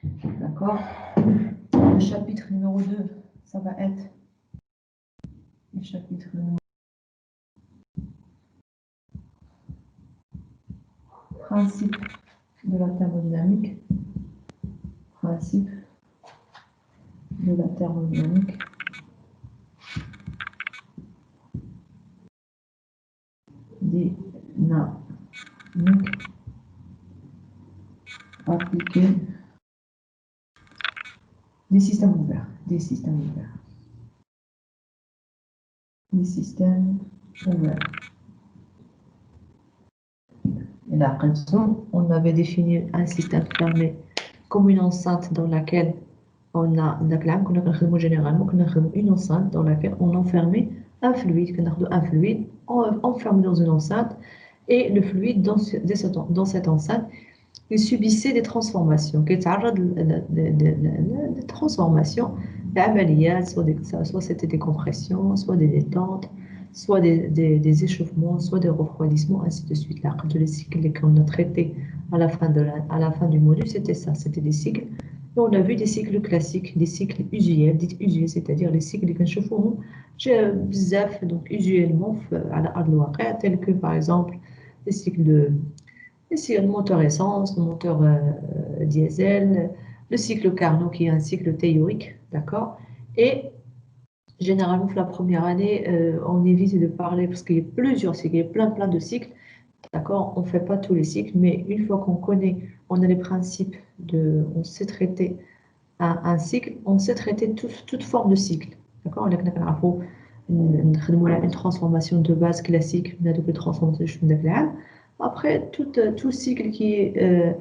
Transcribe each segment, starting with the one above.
D'accord. Le chapitre numéro 2, ça va être le chapitre numéro principe de la thermodynamique. Principe de la thermodynamique. Dynamique appliquée des systèmes ouverts. Des systèmes ouverts. Des systèmes ouverts. Et là, on avait défini un système fermé comme une enceinte dans laquelle on a généralement une enceinte dans laquelle on enfermait un fluide, enfermé dans une enceinte, et le fluide dans cette enceinte, il subissait des transformations, des transformations, soit c'était des compressions, soit des détentes, soit des échauffements, soit des refroidissements, ainsi de suite. Là, les cycles qu'on a traités à la fin du module, c'était ça, c'était des cycles. Et on a vu des cycles classiques, des cycles usuels, c'est-à-dire les cycles qui chaufferont bzaf, donc usuellement à l'ouaqi, tels que par exemple les cycles le moteur essence, le moteur diesel, le cycle Carnot qui est un cycle théorique, d'accord. Et généralement, pour la première année, on évite de parler parce qu'il y a plusieurs cycles, il y a plein de cycles, d'accord. On ne fait pas tous les cycles, mais une fois qu'on connaît, on a les principes on sait traiter un cycle, on sait traiter toute forme de cycle, d'accord. On a une transformation de base classique, on a de transformation de après, tout cycle qui est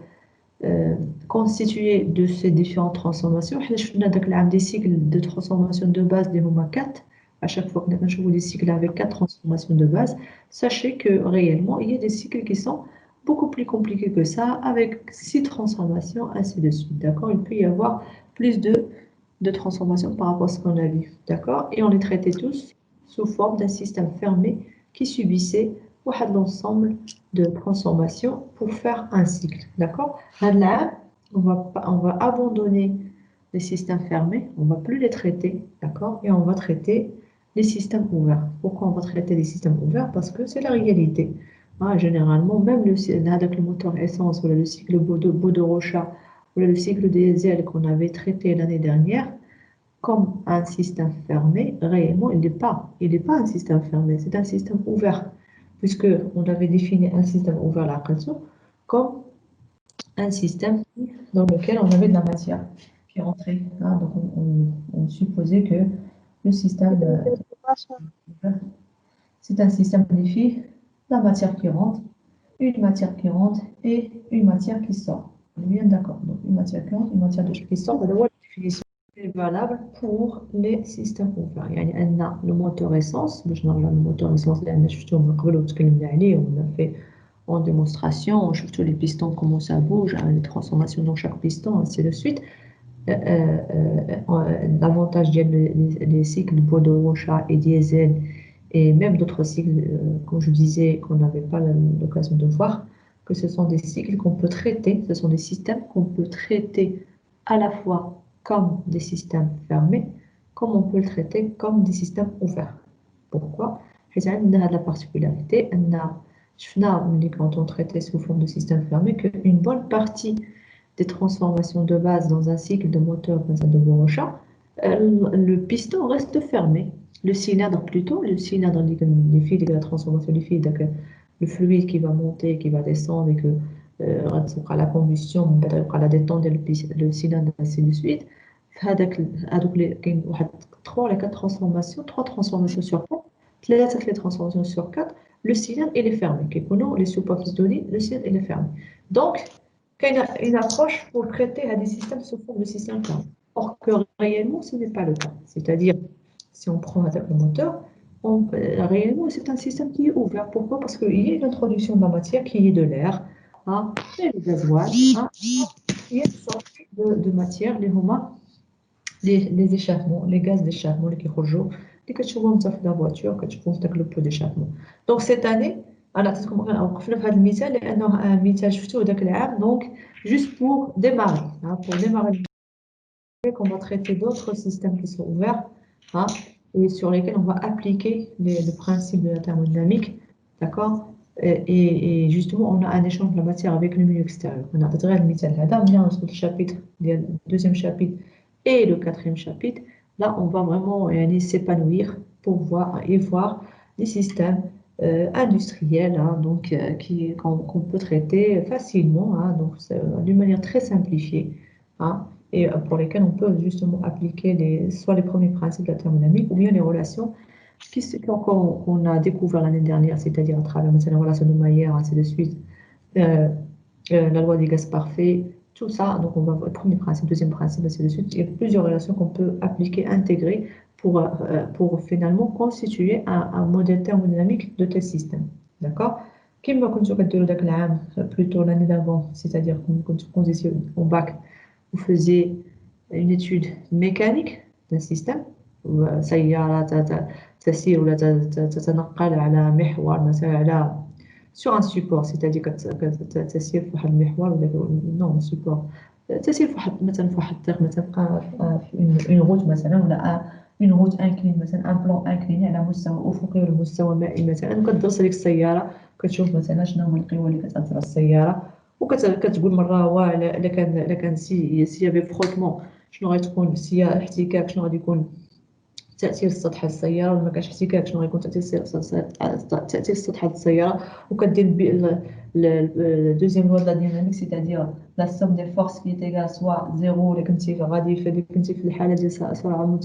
constitué de ces différentes transformations, on a des cycles de transformation de base, des 4. À chaque fois qu'on a des cycles avec 4 transformations de base, sachez que réellement, il y a des cycles qui sont beaucoup plus compliqués que ça, avec 6 transformations, ainsi de suite. D'accord. Il peut y avoir plus de transformations par rapport à ce qu'on a vu. D'accord. Et on les traitait tous sous forme d'un système fermé qui subissait l'ensemble de transformations pour faire un cycle. D'accord. Là, on va abandonner les systèmes fermés, on ne va plus les traiter, d'accord. Et on va traiter les systèmes ouverts. Pourquoi on va traiter les systèmes ouverts? Parce que c'est la réalité. Généralement, même le moteur essence, ou le cycle Baudot-Rochat, ou le cycle diesel qu'on avait traité l'année dernière, comme un système fermé, réellement, il n'est pas un système fermé, c'est un système ouvert, puisqu'on avait défini un système ouvert, la comme un système dans lequel on avait de la matière qui rentrait. Donc, on supposait que le système, c'est un système défi, la matière qui rentre, une matière qui rentre et une matière qui sort. On est bien d'accord. Donc, une matière qui rentre, une matière qui sort. La définition est valable pour les systèmes ouverts. On a le moteur essence, le moteur essence, on a fait en démonstration, on trouve tous les pistons, comment ça bouge, les transformations dans chaque piston, ainsi de suite. L'avantage des cycles de Baudot-Rochat et diesel, et même d'autres cycles, comme je disais, qu'on n'avait pas l'occasion de voir, que ce sont des cycles qu'on peut traiter, ce sont des systèmes qu'on peut traiter à la fois comme des systèmes fermés, comme on peut le traiter comme des systèmes ouverts. Pourquoi? Parce qu'on a la particularité, quand on traitait sous forme de système fermé, qu'une bonne partie des transformations de base dans un cycle de moteur de Baudot-Rochat, le piston reste fermé. Le cylindre plutôt, les fils de la transformation des fils, le fluide qui va monter, qui va descendre et que la combustion, la détente le cylindre, ainsi de suite. Trois transformations sur 4, les transformations sur 4, le cylindre il est fermé. Les superpistonnés, le cylindre il est fermé. Donc, il y a une approche pour traiter à des systèmes sous forme de système fermé. Or que réellement, ce n'est pas le cas. C'est-à-dire, si on prend le moteur, réellement, c'est un système qui est ouvert. Pourquoi? Parce qu'il y a une introduction de la matière qui est de l'air, et le gasoil, il y a une sortie de matière, les échappements, les gaz d'échappement, les qui rejoignent, les que tu vois dans la voiture, que tu vois dans le pot d'échappement. Donc, cette année, انا عطيتكم وقفنا في هذا المثال لانه مثال شفتوه ذاك العام دونك juste pour démarrer hein, pour démarrer on va traiter d'autres systèmes qui sont ouverts hein, et sur lesquels on va appliquer le principe de la thermodynamique, d'accord et justement, on a un échange de la matière avec le milieu extérieur. On a bien entre le chapitre, le deuxième chapitre et le quatrième chapitre. Là, on va vraiment s'épanouir pour voir et voir des systèmes industriels hein, donc, qu'on peut traiter facilement, hein, donc d'une manière très simplifiée. Hein, et pour lesquels on peut justement appliquer soit les premiers principes de la thermodynamique ou bien les relations qu'on a découvert l'année dernière, c'est-à-dire à travers les relations de Maillard, ainsi de suite, euh, la loi des gaz parfaits, tout ça. Donc, on va voir le premier principe, deuxième principe, ainsi de suite. Il y a plusieurs relations qu'on peut appliquer, intégrer pour finalement constituer un modèle thermodynamique de tel système. D'accord? كما كنتو كديروا داك العام plutôt l'année d'avant, c'est-à-dire quand vous étiez au bac, vous faisiez une étude mécanique d'un système سيارة تسير ولا تتنقل على محور مثلا على sur un support c'est-à-dire تسير في واحد المحور ولا non support تسير في واحد مثلا في واحد الطريق مثلا في une route مثلا ولا une route inclinée مثلا un plan incliné على مستوى أفقي ولا مستوى مائي مثلا وكتدرس هذيك السيارة كتشوف مثلا شنو هما القوى اللي كتأثر على السيارة وكتقول مرة واه إلا كان سي يافي فروتمون شنو غتكون سي احتكاك شنو غادي يكون تأثير السطح السيارة ولا ما كانش احتكاك شنو غيكون تأثير السطح السيارة وكدير الدوزيام لوا دو لا ديناميك سيتادير لا سوم دي فورس كي تيغال سوا زيرو ولا كنتي غادي كنتي في الحالة ديال سرعة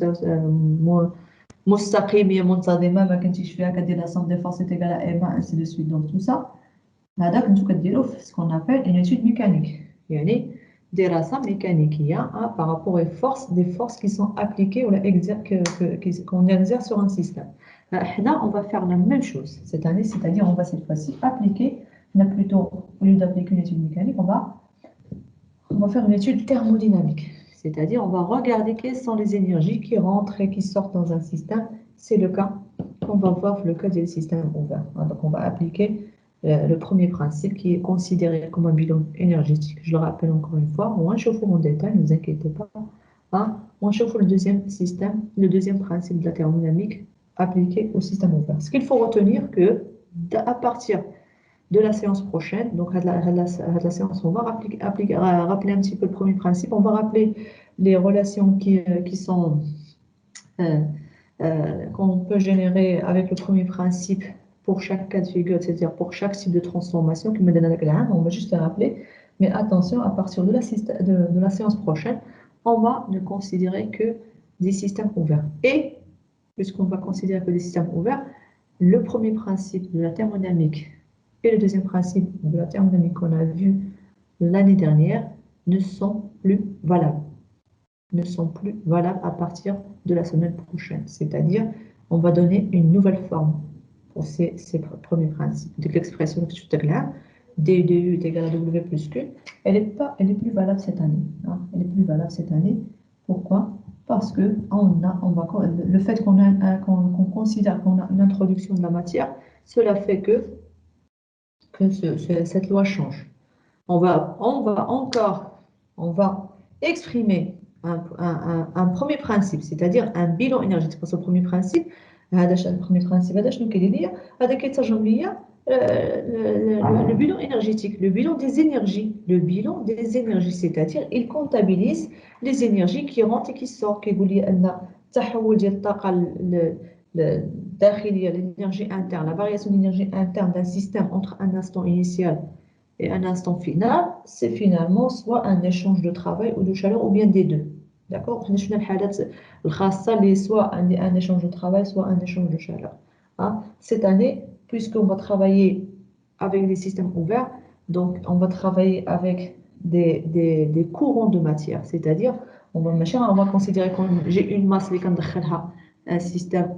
مستقيمة منتظمة ما كنتيش فيها كدير لا سوم دي فورس تيغال ا ام انسي دو سويت دونك تو سا هذا كنتو كديروا في سكون ابل اون étude mécanique يعني دراسة ميكانيكية par rapport aux forces des forces qui sont appliquées ou qu'on exerce sur un système. Là, on va faire la même chose cette année, c'est-à-dire on va cette fois-ci appliquer, on a plutôt, au lieu d'appliquer une étude mécanique, on va faire une étude thermodynamique. C'est-à-dire on va regarder quelles sont les énergies qui rentrent et qui sortent dans un système. C'est le cas qu'on va voir le cas des systèmes ouverts. Donc on va appliquer le premier principe qui est considéré comme un bilan énergétique. Je le rappelle encore une fois, on chauffe en détail, ne vous inquiétez pas. Hein. On chauffe le deuxième système, le deuxième principe de la thermodynamique appliqué au système ouvert. Ce qu'il faut retenir que à partir de la séance prochaine, donc à la séance, on va rappeler un petit peu le premier principe, on va rappeler les relations qui sont qu'on peut générer avec le premier principe pour chaque cas de figure, c'est-à-dire pour chaque type de transformation qui me donne avec la on va juste les rappeler. Mais attention, à partir de la séance prochaine, on va ne considérer que des systèmes ouverts. Et, puisqu'on va considérer que des systèmes ouverts, le premier principe de la thermodynamique et le deuxième principe de la thermodynamique qu'on a vu l'année dernière ne sont plus valables. Ne sont plus valables à partir de la semaine prochaine. C'est-à-dire, on va donner une nouvelle forme pour ces premiers principes. Donc, l'expression que tu te glaces, D de U est égal à W plus Q, elle est plus valable cette année. Hein. Elle est plus valable cette année. Pourquoi? Parce que le fait qu'on considère qu'on a une introduction de la matière, cela fait que cette loi change. On va exprimer un premier principe, c'est-à-dire un bilan énergétique. Parce que le premier principe, le bilan énergétique, le bilan des énergies, c'est-à-dire il comptabilise les énergies qui rentrent et qui sortent. L'énergie interne, la variation d'énergie interne d'un système entre un instant initial et un instant final, c'est finalement soit un échange de travail ou de chaleur ou bien des deux. D'accord? Soit un échange de travail, soit un échange de chaleur. Hein? Cette année, puisqu'on va travailler avec des systèmes ouverts, donc on va travailler avec des courants de matière, c'est-à-dire on va considérer que j'ai une masse qui un système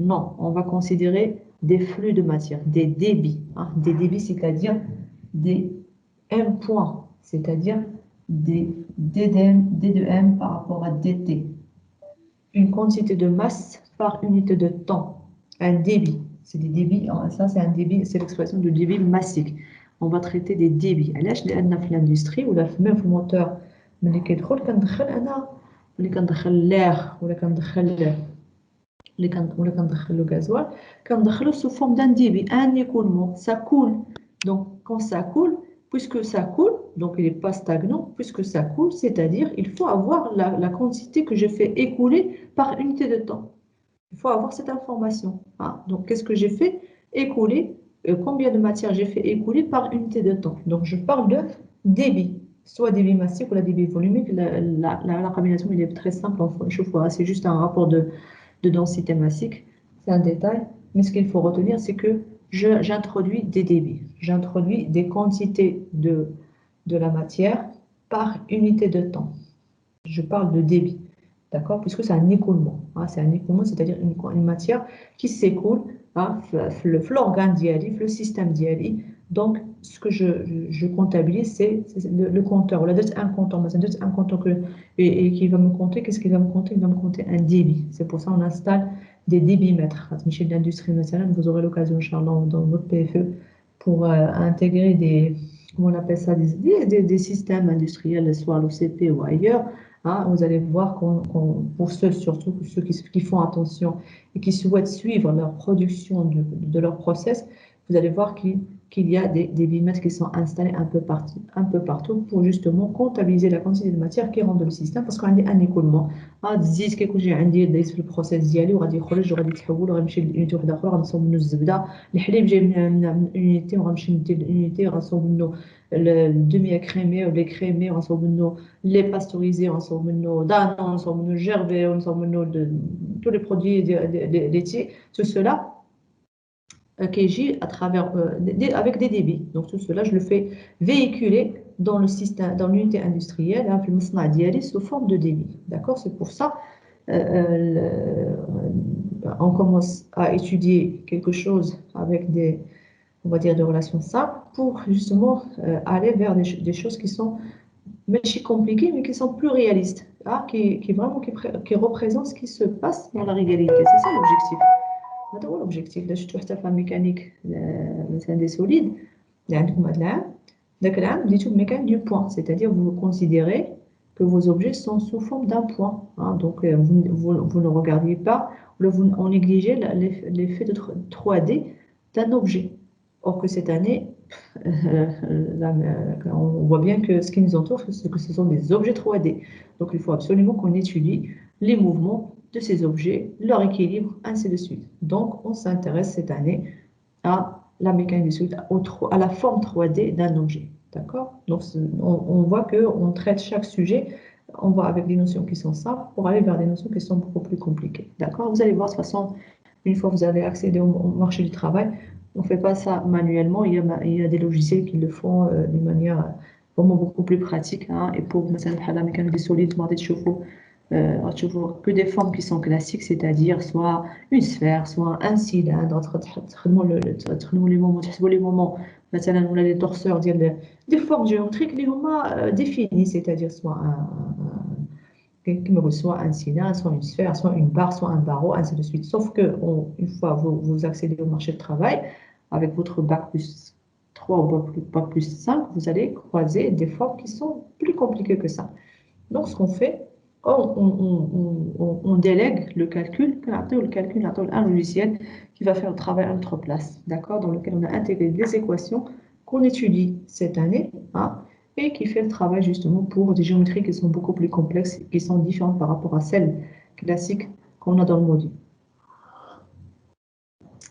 non, on va considérer des flux de matière, des débits. Hein, des débits, c'est-à-dire des M points, c'est-à-dire des D de M par rapport à DT. Une quantité de masse par unité de temps, un débit. C'est des débits, ça c'est un débit, c'est l'expression de débit massique. On va traiter des débits. علاش لأن في l'industrie ولا même في الموتور ملي كيدخل كندخل أنا ملي كندخل l'air ولا كندخل le gasoil كندخله sous forme d'un débit, un écoulement, ça coule. Donc quand ça coule, puisque ça coule, donc il n'est pas stagnant, puisque ça coule, c'est-à-dire il faut avoir la quantité que je fais écouler par unité de temps. Il faut avoir cette information. Hein. Donc, qu'est-ce que j'ai fait? Écouler. Combien de matière j'ai fait écouler par unité de temps? Donc, je parle de débit, soit débit massif ou la débit volumique. La combinaison, il est très simple. C'est juste un rapport de densité massique. C'est un détail. Mais ce qu'il faut retenir, c'est que j'introduis des débits. J'introduis des quantités de la matière par unité de temps. Je parle de débit. D'accord? Puisque c'est un écoulement. Hein, c'est un écoulement, c'est-à-dire une matière qui s'écoule, hein, l'organe d'IALI, le système d'IALI. Donc, ce que je comptabilise, c'est le compteur. Là, un compteur, un compteur et qui va me compter. Qu'est-ce qu'il va me compter? Il va me compter un débit. C'est pour ça qu'on installe des débitmètres. Chez l'industrie nationale, vous aurez l'occasion, Inch'Allah, dans votre PFE, pour intégrer comment on appelle ça, des systèmes industriels, soit à l'OCP ou ailleurs. Hein, vous allez voir pour ceux, surtout ceux qui font attention et qui souhaitent suivre leur production de leur process, vous allez voir qu'il y a des bimètres qui sont installés un peu partout pour justement comptabiliser la quantité de matière qui rentre dans le système parce qu'on a un écoulement. تزيد كيكون عندي في البروسيس ديالي وغادي يخرج وغادي يتحول وغنمشي لونيتي واحده اخرى غنصوب منه الزبده الحليب جاي من اونيتي وغنمشي ندير لونيتي غنصوب منه الدميه كريمي ولا كريمي غنصوب منه les pasteurisés, on sort nos danos, on sort nos gervais, on sort tous les produits laitiers, tout cela qui agit à travers, avec des débits. Donc tout cela, je le fais véhiculer dans le système, dans l'unité industrielle, hein, sous forme de débit. D'accord? C'est pour ça on commence à étudier quelque chose avec on va dire, des relations simples pour justement aller vers des choses qui sont mais compliquées, mais qui sont plus réalistes, hein, vraiment qui représentent ce qui se passe dans la réalité. C'est ça l'objectif. هذا هو l'objectif. Là, شفتوا حتى في الميكانيك مثلا des solides اللي عندكم هذا العام ذاك العام بديتو بميكانيك du point, c'est-à-dire vous considérez que vos objets sont sous forme d'un point. Hein, donc vous ne regardiez pas, on négligeait l'effet de 3D d'un objet. Or que cette année, on voit bien que ce qui nous entoure, c'est que ce sont des objets 3D. Donc il faut absolument qu'on étudie les mouvements de ces objets, leur équilibre, ainsi de suite. Donc on s'intéresse cette année à la mécanique des solides, à la forme 3D d'un objet. D'accord? Donc on voit qu'on traite chaque sujet, on va avec des notions qui sont simples pour aller vers des notions qui sont beaucoup plus compliquées. D'accord? Vous allez voir de toute façon, une fois que vous avez accédé au marché du travail, on ne fait pas ça manuellement, il y a des logiciels qui le font d'une manière vraiment beaucoup plus pratique. Hein, et pour la mécanique des solides, que des formes qui sont classiques, c'est-à-dire soit une sphère, soit un cylindre, les moments, les torseurs, des formes géométriques qui sont définies, c'est-à-dire soit un cylindre, soit une sphère, soit une barre, soit un barreau, ainsi de suite. Sauf que une fois vous accédez au marché du travail, avec votre bac plus 3 ou bac plus 5, vous allez croiser des formes qui sont plus compliquées que ça. Donc, ce qu'on fait, on délègue le calcul, un logiciel qui va faire le travail à notre place, d'accord, dans lequel on a intégré des équations qu'on étudie cette année, hein, et qui fait le travail justement pour des géométries qui sont beaucoup plus complexes, qui sont différentes par rapport à celles classiques qu'on a dans le module.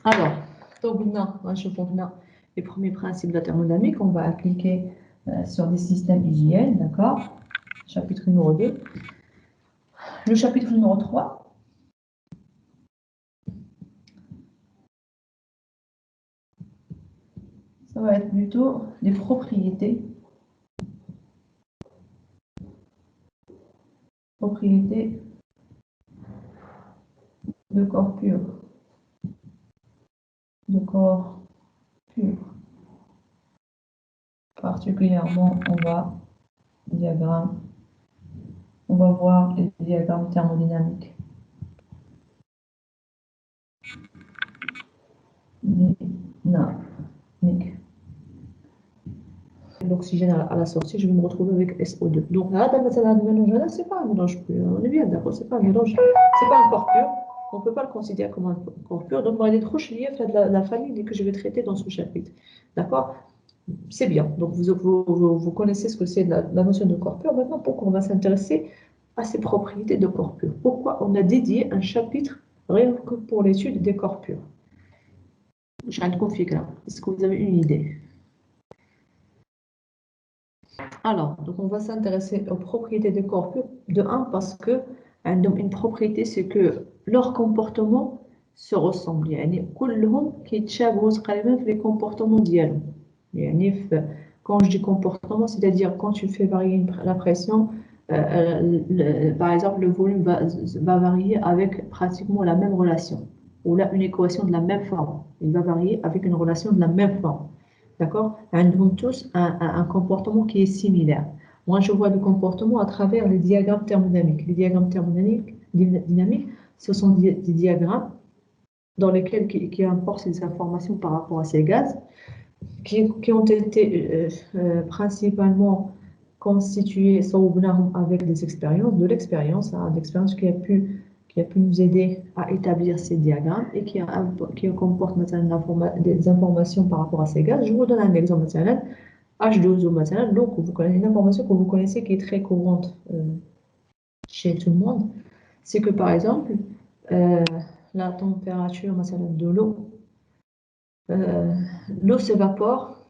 Alors, donc on a les premiers principes de la thermodynamique qu'on va appliquer sur des systèmes IGL, d'accord, chapitre numéro 2. Le chapitre numéro 3, ça va être plutôt les propriétés de corps pur. Particulièrement, on va voir les diagrammes thermodynamiques. dynamique. L'oxygène à la sortie, je vais me retrouver avec SO2. Donc, là, le mélange, c'est pas un mélange pur. On est bien d'accord, c'est pas un mélange, c'est pas un corps pur. On ne peut pas le considérer comme un corps pur. Donc, on va aller trop liés à la famille que je vais traiter dans ce chapitre. D'accord? C'est bien. Donc, vous connaissez ce que c'est la notion de corps pur. Maintenant, pourquoi on va s'intéresser à ces propriétés de corps pur? Pourquoi on a dédié un chapitre rien que pour l'étude des corps purs? Est-ce que vous avez une idée? Alors, donc on va s'intéresser aux propriétés des corps purs. De un, parce que une propriété, c'est que leur comportement se ressemble. يعني كلهم كيتشابهوا تقريبا في les comportements ديالهم. يعني quand je dis comportement, c'est-à-dire quand tu fais varier la pression, par exemple, le volume va varier avec pratiquement la même relation. Ou là, une équation de la même forme. Il va varier avec une relation de la même forme. D'accord? Ils ont tous un comportement qui est similaire. Moi, je vois le comportement à travers les diagrammes thermodynamiques. Les diagrammes thermodynamiques, ce sont des diagrammes dans lesquels qui apportent des informations par rapport à ces gaz qui ont été principalement constitués avec des expériences, de l'expérience, hein, d'expérience qui a pu nous aider à établir ces diagrammes et qui comportent maintenant des informations par rapport à ces gaz. Je vous donne un exemple maintenant. H2O maintenant, donc vous connaissez une information que vous connaissez qui est très courante chez tout le monde, c'est que par exemple, euh, la température maintenant, de l'eau, l'eau s'évapore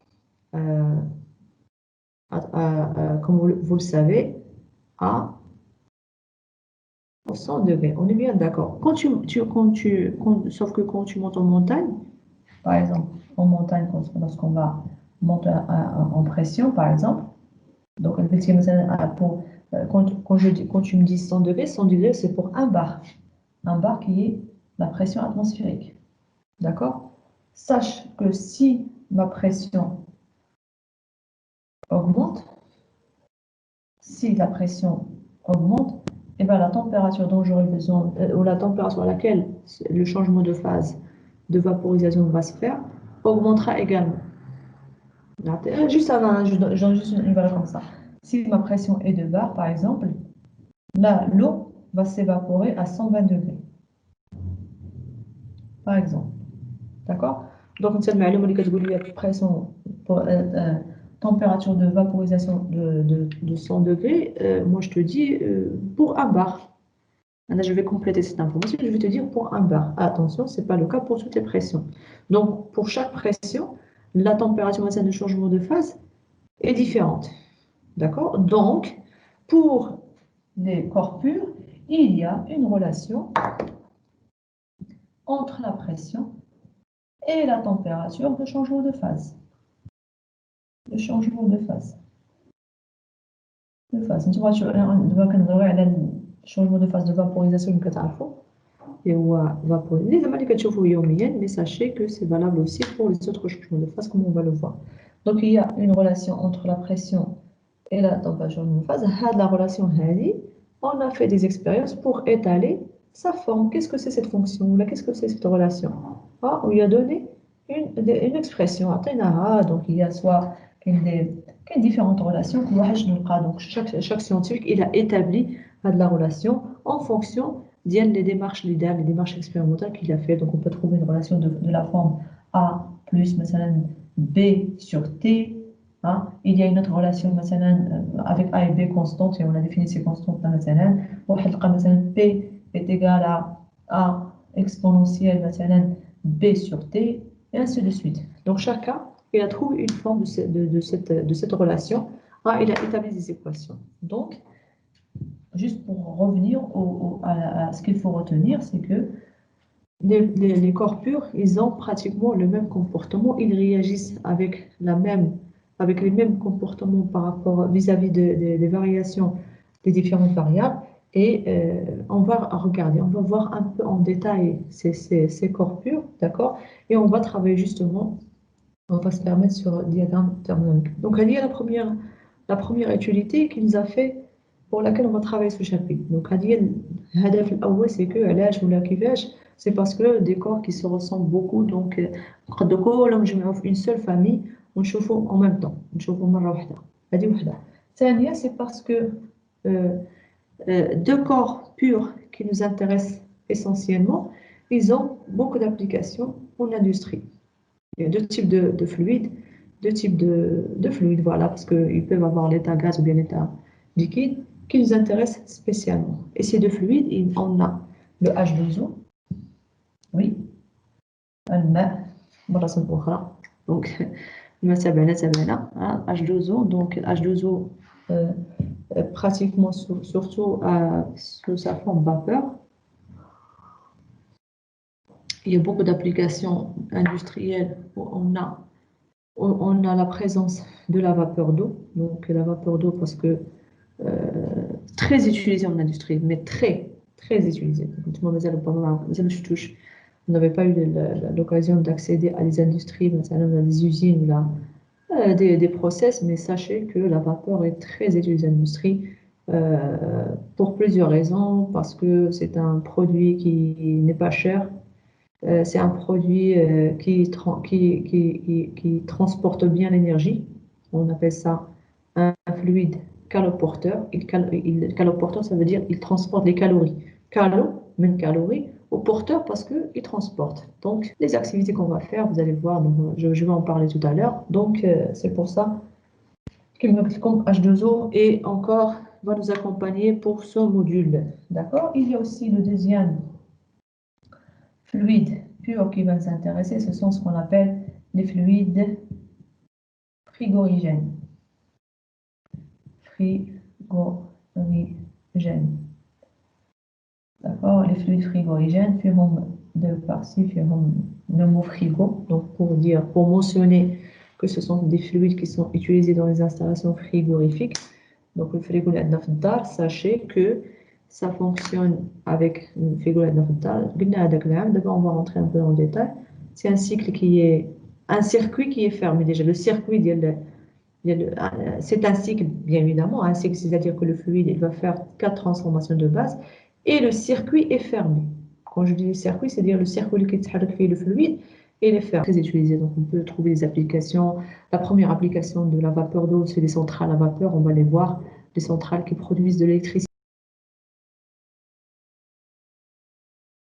comme vous le savez, à 100 degrés. On est bien d'accord. Sauf que quand tu montes en montagne, par exemple, en montagne, lorsqu'on va monter en pression, par exemple, donc quand tu me dis 100 degrés, c'est pour un bar qui est la pression atmosphérique. D'accord? Sache que si ma pression augmente, si la pression augmente, et bien la température dont j'aurai besoin, ou la température à laquelle le changement de phase de vaporisation va se faire, augmentera également. Juste avant, je donne juste une valeur comme ça. Si ma pression est de bar, par exemple, là, l'eau va s'évaporer à 120 degrés, par exemple. D'accord? Donc, c'est la pression température de vaporisation de 100 degrés, moi je te dis pour un bar. Maintenant, je vais compléter cette information, je vais te dire pour un bar. Attention, ce n'est pas le cas pour toutes les pressions. Donc, pour chaque pression, la température de changement de phase est différente. D'accord? Donc, pour les corps purs, il y a une relation entre la pression et la température de changement de phase. Le changement de phase. انتوا دابا كنهضروا على الشونجمون دو فاز دو فابوريزاسيون اللي كتعرفوا اللي هو اللي زعما اللي كتشوفوا يوميا mais sachez que c'est valable aussi pour les autres changements de phase comme on va le voir. Donc il y a une relation entre la pression et la température de phase. La relation هذه on a fait des expériences pour étaler sa forme. Qu'est-ce que c'est cette fonction là? Qu'est-ce que c'est cette relation? On lui a donné une expression donc il y a soit qu'il y a différentes relations. Donc, chaque scientifique il a établi de la relation en fonction des démarches lidales, les démarches expérimentales qu'il a fait. Donc, on peut trouver une relation de la forme A plus B sur T. Hein. Il y a une autre relation avec A et B constantes, et on a défini ces constantes. P est égal à A exponentielle B sur T, et ainsi de suite. Donc, chacun il a trouvé une forme de cette relation. Il a établi des équations. Donc, juste pour revenir à ce qu'il faut retenir, c'est que les corps purs, ils ont pratiquement le même comportement. Ils réagissent avec les mêmes comportements par rapport vis-à-vis des variations des différentes variables. Et on va regarder, on va voir un peu en détail ces corps purs, d'accord? Et on va travailler justement. On va se permettre sur le diagramme thermodynamique. Donc, il y a la première utilité qui nous a fait pour laquelle on va travailler ce chapitre. Donc, الهدف الأول c'est que علاش ولا كيفاش c'est parce que des corps qui se ressemblent beaucoup donc نقدروا كلهم نجمعوا في une seule famille ونشوفوا en même temps نشوفوا مرة واحدة هذه وحدة. ثانية c'est parce que deux corps purs qui nous intéressent essentiellement, ils ont beaucoup d'applications en industrie. Il y a deux types de fluides, deux types de fluides, voilà, parce qu'ils peuvent avoir l'état gaz ou bien l'état liquide qui nous intéressent spécialement. Et ces deux fluides, on a le H2O, oui, الماء مرة أخرى. Donc, الماء تبعنا H2O, donc H2O pratiquement surtout sous sa forme vapeur. Il y a beaucoup d'applications industrielles où on a la présence de la vapeur d'eau. Donc la vapeur d'eau parce que très utilisée en industrie, mais très, très utilisée. On n'avait pas eu l'occasion d'accéder à des industries, à des usines, là, des process, mais sachez que la vapeur est très utilisée en industrie pour plusieurs raisons, parce que c'est un produit qui n'est pas cher, c'est un produit qui transporte bien l'énergie. On appelle ça un fluide caloporteur. Caloporteur, ça veut dire il transporte les calories. Calo, même calories, au porteur parce qu'il transporte. Donc, les activités qu'on va faire, vous allez voir, donc, je vais en parler tout à l'heure. Donc, c'est pour ça qu'il me comme H2O et encore va nous accompagner pour ce module. D'accord? Il y a aussi le deuxième fluide pur qui va nous intéresser, ce sont ce qu'on appelle les fluides frigorigènes. Frigorigènes. D'accord? Les fluides frigorigènes, font de partie, font le mot frigo, donc pour mentionner que ce sont des fluides qui sont utilisés dans les installations frigorifiques. Donc le frigo d'Afdar, sachez que ça fonctionne avec le frigo d'Afdar. D'abord, on va rentrer un peu dans le détail. C'est un cycle un circuit qui est fermé déjà. Le circuit, c'est un cycle, bien évidemment, un cycle, c'est-à-dire que le fluide, il va faire 4 transformations de base et le circuit est fermé. Quand je dis le circuit, c'est-à-dire le circuit qui fait le fluide et il est fermé. Très utilisé, donc on peut trouver des applications. La première application de la vapeur d'eau, c'est les centrales à vapeur, on va les voir, les centrales qui produisent de l'électricité.